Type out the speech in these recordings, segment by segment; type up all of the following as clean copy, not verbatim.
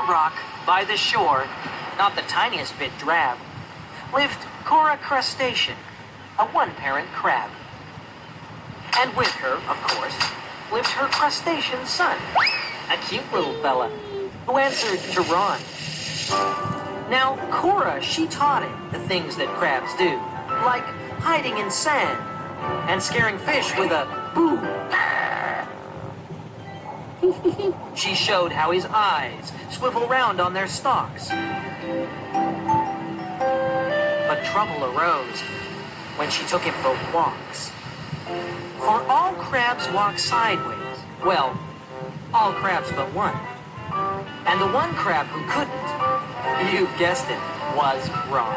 a rock by the shore, not the tiniest bit drab, lived Cora Crustacean, a one-parent crab. And with her, of course, lived her crustacean son, a cute little fella, who answered to Ron. Now, Cora, she taught him the things that crabs do, like hiding in sand and scaring fish with a boo. She showed how his eyes swivel round on their stalks. But trouble arose when she took him for walks. For all crabs walk sideways. Well, all crabs but one. And the one crab who couldn't, you've guessed it, was Ron.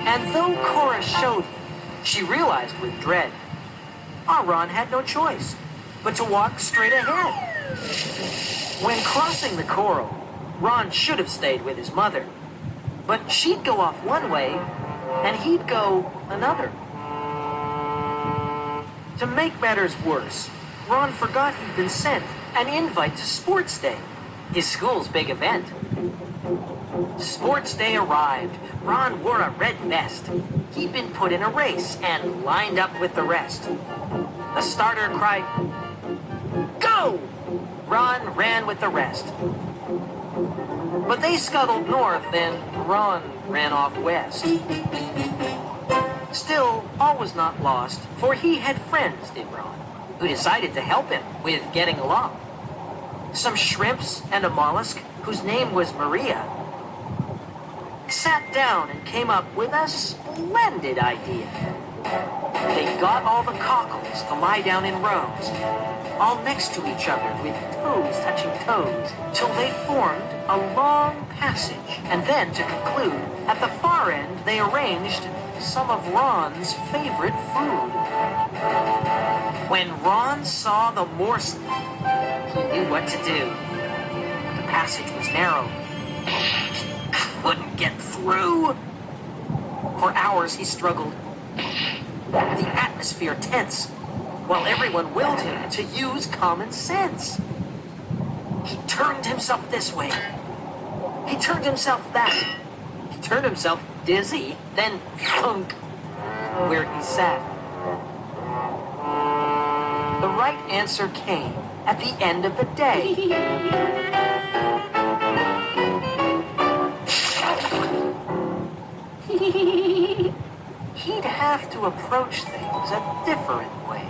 And though Cora showed him, she realized with dread, our Ron had no choice but to walk straight ahead. When crossing the coral, Ron should have stayed with his mother. But she'd go off one way, and he'd go another. To make matters worse, Ron forgot he'd been sent an invite to Sports Day, his school's big event. Sports Day arrived. Ron wore a red vest. He'd been put in a race and lined up with the rest. The starter cried, "Go!" Ron ran with the rest. But they scuttled north and Ron ran off west. Still, all was not lost, for he had friends, did Ron, who decided to help him with getting along. Some shrimps and a mollusk, whose name was Maria, sat down and came up with a splendid idea. They got all the cockles to lie down in rows, all next to each other with toes touching toes, till they formed a long passage. And then, to conclude, at the far end they arranged some of Ron's favorite food. When Ron saw the morsel, he knew what to do. But the passage was narrow. He couldn't get through. For hours he struggled, the atmosphere tense, while everyone willed him to use common sense. He turned himself this way. He turned himself that. He turned himself dizzy, then thunk, where he sat. The right answer came at the end of the day. He'd have to approach things a different way.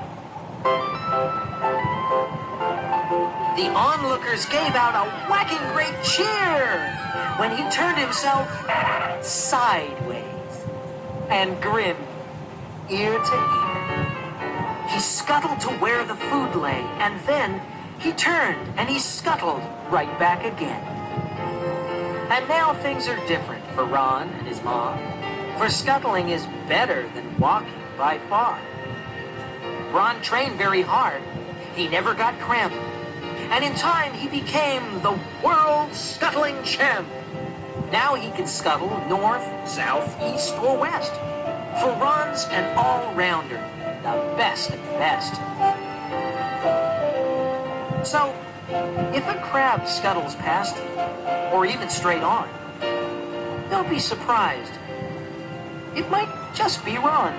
The onlookers gave out a whacking great cheer when he turned himself sideways and grinned ear to ear. He scuttled to where the food lay, and then he turned and he scuttled right back again. And now things are different for Ron and his mom, for scuttling is better than walking by far. Ron trained very hard. He never got cramp. And in time, he became the world scuttling champ. Now he can scuttle north, south, east, or west. For Ron's an all-rounder, the best of the best. So, if a crab scuttles past, or even straight on, don't be surprised. It might just be Ron.